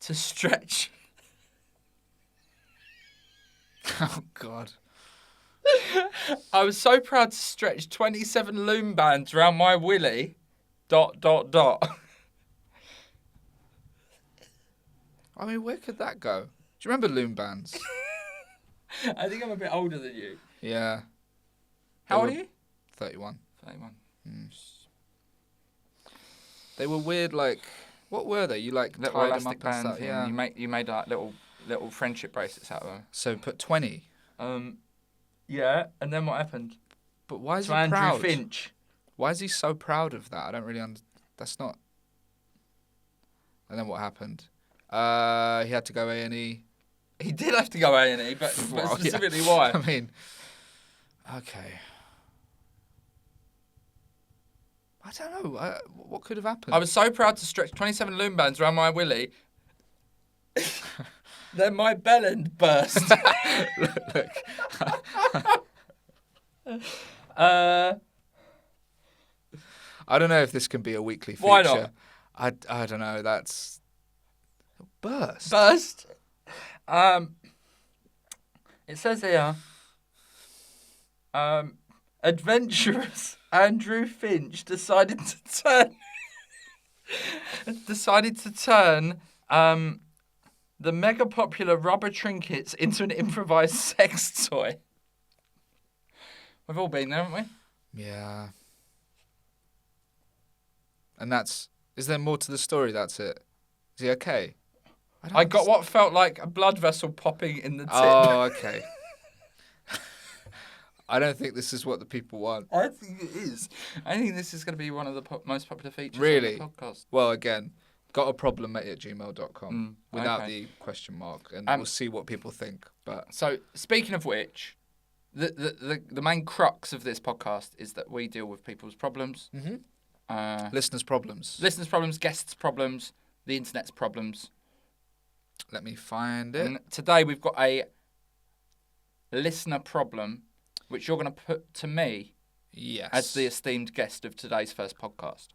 to stretch. Oh, God. I was so proud to stretch 27 loom bands around my willy. ... I mean, where could that go? Do you remember loom bands? I think I'm a bit older than you. Yeah. How old are you? 31. 31. They were weird, like... What were they? You, like, Little tied them elastic up and bands. stuff? Yeah. You made like little friendship bracelets out of them. So put 20. Yeah, and then what happened? But why is To he Andrew proud? Finch. Why is he so proud of that? I don't really That's not... And then what happened? He had to go A&E. He did have to go A&E, but Well, specifically yeah. why? I mean... Okay. I don't know. What could have happened? I was so proud to stretch 27 loom bands around my willy. Then my bellend burst. Look. I don't know if this can be a weekly feature. Why not? I don't know. That's... Burst. Burst. It says here, adventurous Andrew Finch decided to turn the mega popular rubber trinkets into an improvised sex toy. We've all been there, haven't we? Yeah. And that's... Is there more to the story? That's it. Is he okay? I got what felt like a blood vessel popping in the tip. Oh, okay. I don't think this is what the people want. I think it is. I think this is going to be one of the most popular features Really? of the podcast. Well, again, gotaproblemmate@gmail.com without okay. the question mark, and Um, we'll see what people think. But So, speaking of which, the main crux of this podcast is that we deal with people's problems. listeners' problems. Listeners' problems, guests' problems, the internet's problems. Let me find it. And today we've got a listener problem, which you're going to put to me Yes. as the esteemed guest of today's first podcast.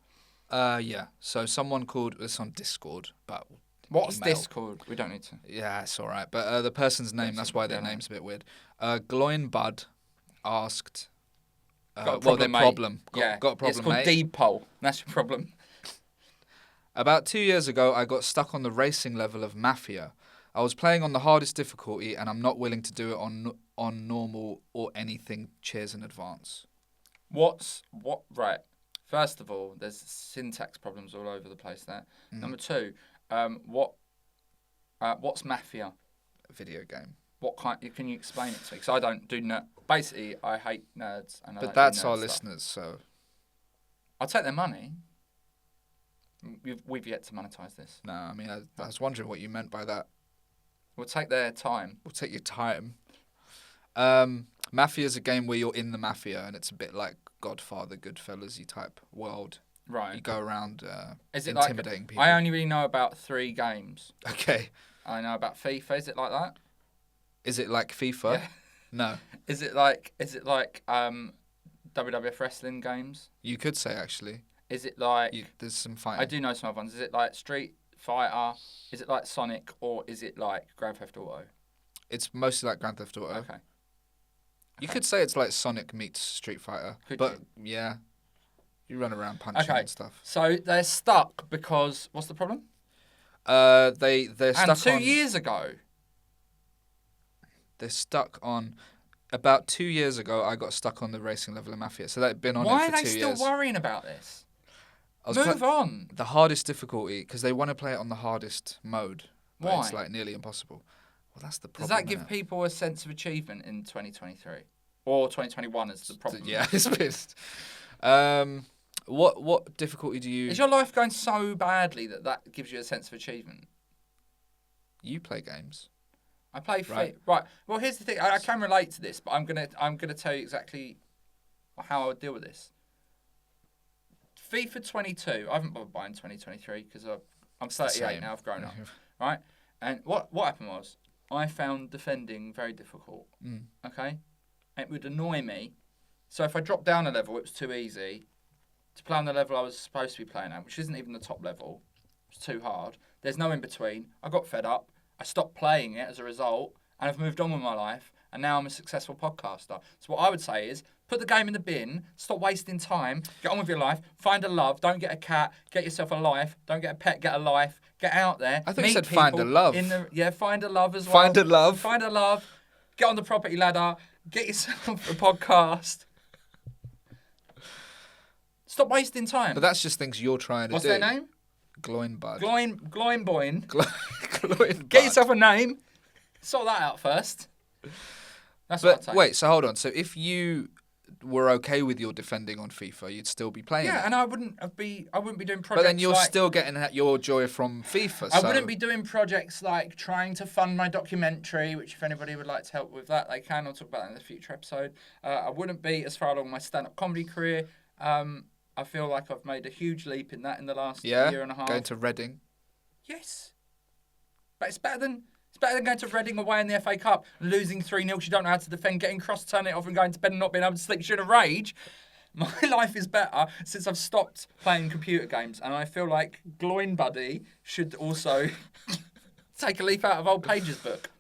Yeah. So someone called... It's on Discord, but... What's email. Discord? We don't need to. Yeah, it's all right. But the person's name, that's why their Yeah. name's a bit weird. Gloin Bud asked... Got a their problem, mate. problem. Yeah. Got a problem, It's called mate. D-pole. That's your problem. About 2 years ago, I got stuck on the racing level of Mafia. I was playing on the hardest difficulty, and I'm not willing to do it on normal or anything. Cheers in advance. Right. First of all, there's syntax problems all over the place there. Number two, what's Mafia? A video game. What kind? Can you explain it to me? Because I don't do basically, I hate nerds. And I But don't do that's nerd our stuff. listeners, so... I'll take their money. We've yet to monetize this. No, I mean, I was wondering what you meant by that. We'll take their time. We'll take your time. Mafia is a game where you're in the mafia, and it's a bit like Godfather, Goodfellas-y type world. Right. You go around Is it intimidating people. I only really know about 3 games. Okay. I know about FIFA. Is it like that? Is it like FIFA? Yeah. No. Is it like WWF wrestling games? You could say, actually. Is it like... there's some fighting. I do know some other ones. Is it like Street Fighter? Is it like Sonic? Or is it like Grand Theft Auto? It's mostly like Grand Theft Auto. Okay. You could say it's like Sonic meets Street Fighter. Could but, you? yeah. You run around punching and stuff. So they're stuck because... What's the problem? They're stuck on... And 2 years ago... They're stuck on... About 2 years ago, I got stuck on the racing level of Mafia. So they've been on it for 2 years. Why are they still worrying about this? Move on. The hardest difficulty, because they want to play it on the hardest mode. But Why? it's like nearly impossible. Well, that's the problem. Does that give people a sense of achievement in 2023? Or 2021 is the problem? Yeah, it's pissed. What difficulty do you... Is your life going so badly that gives you a sense of achievement? You play games. I play Right. Right. Well, here's the thing. I can relate to this, but I'm gonna tell you exactly how I would deal with this. FIFA 22. I haven't bothered buying 2023 because I'm 38 now. I've grown up, right? And what happened was I found defending very difficult. Okay, it would annoy me. So if I dropped down a level, it was too easy to play on the level I was supposed to be playing at, which isn't even the top level. It's too hard. There's no in between. I got fed up. I stopped playing it as a result, and I've moved on with my life, and now I'm a successful podcaster. So what I would say is, put the game in the bin, stop wasting time, get on with your life, find a love, don't get a cat, get yourself a life, don't get a pet, get a life, get out there. I thought you said find a love. Find a love as well. Find a love. Find a love, get on the property ladder, get yourself a podcast. Stop wasting time. But that's just things you're trying to do. What's their name? Gloin Bud. Gloin Boyne. Gloin Bud. Get yourself a name. Sort that out first. That's what I'd say. Wait, so hold on. So if you were okay with your defending on FIFA, you'd still be playing it. And I wouldn't be doing projects. But then you're still getting your joy from FIFA. I wouldn't be doing projects like trying to fund my documentary, which if anybody would like to help with that, they can. I'll talk about that in a future episode. I wouldn't be as far along my stand-up comedy career. I feel like I've made a huge leap in that in the last year and a half. Going to Reading. Yes. But it's better than going to Reading away in the FA Cup, losing 3-0 because you don't know how to defend, getting cross, turning it off and going to bed and not being able to sleep. You're in a rage. My life is better since I've stopped playing computer games, and I feel like Gloin Buddy should also take a leaf out of old Page's book.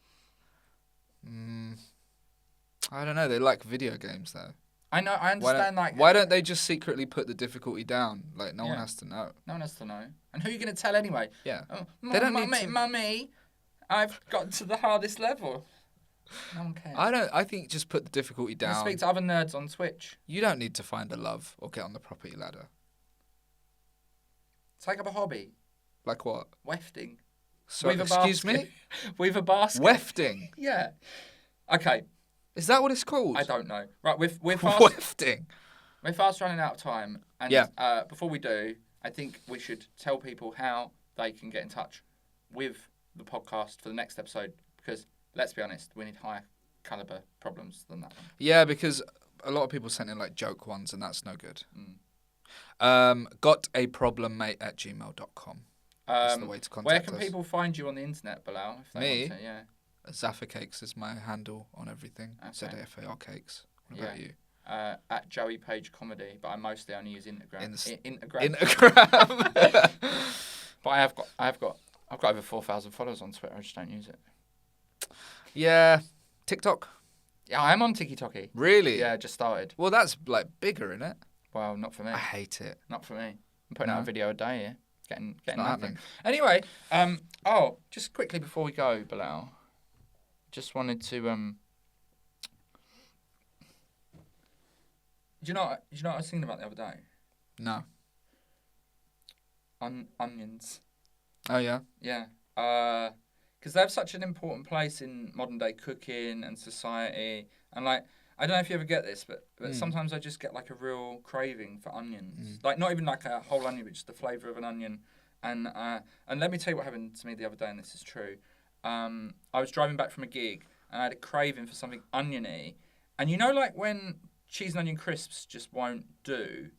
I don't know. They like video games, though. I know. I understand. Why don't they just secretly put the difficulty down? Like no one has to know. No one has to know. And who are you going to tell anyway? Yeah. They don't need to... Mummy, I've got to the hardest level. No one cares. I think just put the difficulty down. Speak to other nerds on Twitch. You don't need to find a love or get on the property ladder. Take up a hobby. Like what? Wefting. So, excuse me? Weave a basket. Wefting? Yeah. Okay. Is that what it's called? I don't know. Right, we're fast. Wefting. We're fast running out of time. And before we do, I think we should tell people how they can get in touch with the podcast for the next episode. Because, let's be honest, we need higher caliber problems than that one. Yeah, because a lot of people sent in like joke ones, and that's no good. Gotaproblemmate@gmail.com. That's the way to contact us. Where can people find you on the internet, Bilal? If they want to, yeah. Zafar Cakes is my handle on everything. Okay. ZAFAR Cakes. What about you? At Joey Page Comedy, but I mostly only use Instagram. Instagram. But I've got over 4,000 followers on Twitter. I just don't use it. Yeah. TikTok. Yeah, I'm on TikTok. Really? Yeah, just started. Well, that's like bigger, isn't it? Well, not for me. I hate it. Not for me. I'm putting out a video a day here. Getting nothing. Happening. Anyway, just quickly before we go, Bilal. Just wanted to Do you know what I was thinking about the other day? No. Onions. Oh yeah. Yeah. Because they have such an important place in modern day cooking and society, and like I don't know if you ever get this, but sometimes I just get like a real craving for onions. Like not even like a whole onion, but just the flavour of an onion. And let me tell you what happened to me the other day, and this is true. I was driving back from a gig, and I had a craving for something oniony. And you know, like when cheese and onion crisps just won't do,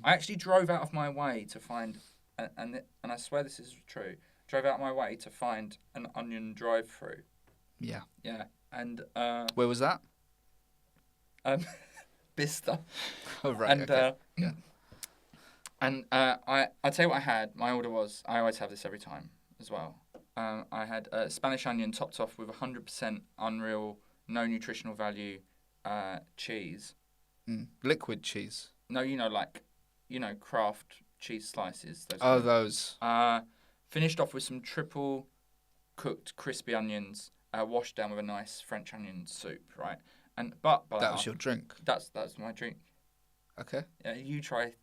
I actually drove out of my way to find, and I swear this is true, drove out of my way to find an onion drive-through. Yeah. Yeah. And where was that? Bicester. Oh, right. And Okay. Yeah. and I tell you what I had. My order was, I always have this every time as well. I had a Spanish onion topped off with 100% unreal, no nutritional value cheese. Liquid cheese. No, Kraft cheese slices. Those. Finished off with some triple cooked crispy onions, washed down with a nice French onion soup, right? But that was your drink. That's my drink. Okay. Yeah, you try.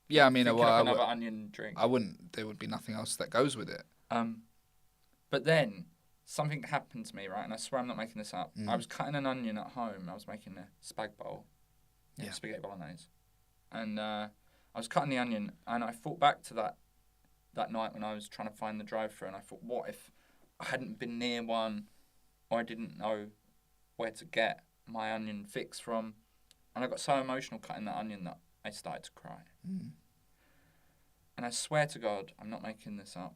Yeah, I mean, another onion drink. I wouldn't. There would be nothing else that goes with it. But then something happened to me, right? And I swear I'm not making this up. I was cutting an onion at home. I was making a spag bowl, spaghetti bolognese, and I was cutting the onion, and I thought back to that night when I was trying to find the drive-thru, and I thought, what if I hadn't been near one, or I didn't know where to get my onion fix from, and I got so emotional cutting that onion that I started to cry. And I swear to God, I'm not making this up.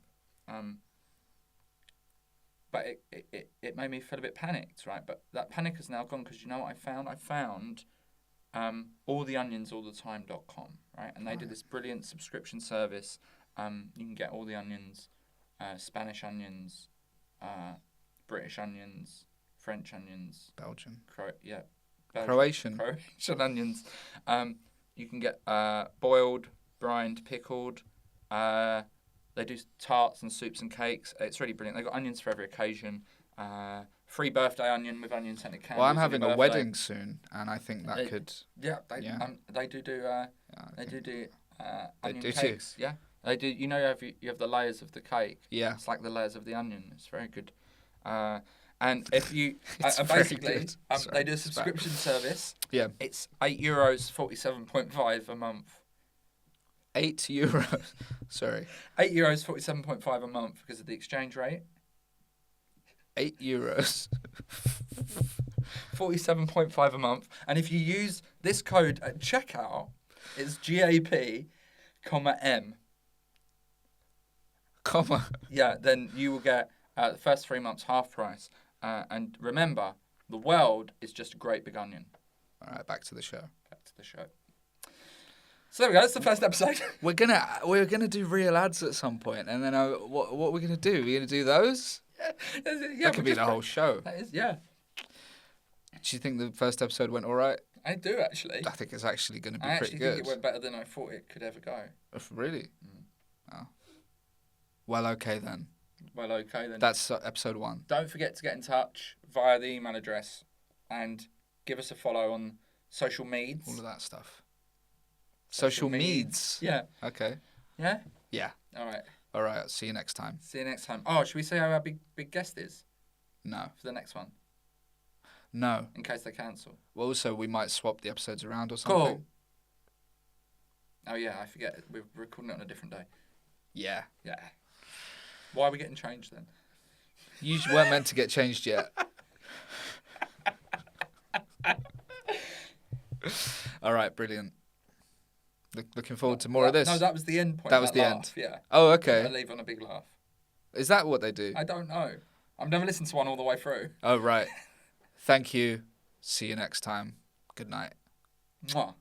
But it made me feel a bit panicked, right? But that panic has now gone, because you know what I found? I found alltheonionsallthetime.com, right? And they did this brilliant subscription service. You can get all the onions, Spanish onions, British onions, French onions. Belgian. Croatian onions. You can get boiled, brined, pickled. They do tarts and soups and cakes. It's really brilliant. They've got onions for every occasion. Free birthday onion with onion scented candles. Well, I'm having a wedding soon, and I think that could. Yeah, they do onion cakes. Yeah, they do. You know, you have the layers of the cake. Yeah, it's like the layers of the onion. It's very good. And if you basically they do a subscription service. Yeah, it's €8, 47.5 a month. €8. Sorry. €8, 47.5 a month because of the exchange rate. €8. 47.5 a month. And if you use this code at checkout, it's GAP, M. Yeah, then you will get the first 3 months half price. And remember, the world is just a great big onion. All right, back to the show. So there we go. That's the first episode. We're gonna do real ads at some point, and then what are we gonna do? We're gonna do those? Yeah, that could be the whole show. That is, yeah. Do you think the first episode went all right? I do, actually. I think it's actually going to be pretty good. I actually think it went better than I thought it could ever go. Really? Oh. Well, okay then. That's episode 1. Don't forget to get in touch via the email address and give us a follow on social meds. All of that stuff. Social meds? Yeah. Okay. Yeah? Yeah. All right. I'll see you next time. Oh, should we say who our big guest is? No. For the next one? No. In case they cancel. Well, also, we might swap the episodes around or something. Cool. Oh, yeah, I forget. We're recording it on a different day. Yeah. Yeah. Why are we getting changed then? You weren't meant to get changed yet. All right, brilliant. Looking forward to more of this. No, that was the end point. That was the end. Yeah. Oh, okay. I leave on a big laugh. Is that what they do? I don't know. I've never listened to one all the way through. Oh, right. Thank you. See you next time. Good night. Mwah.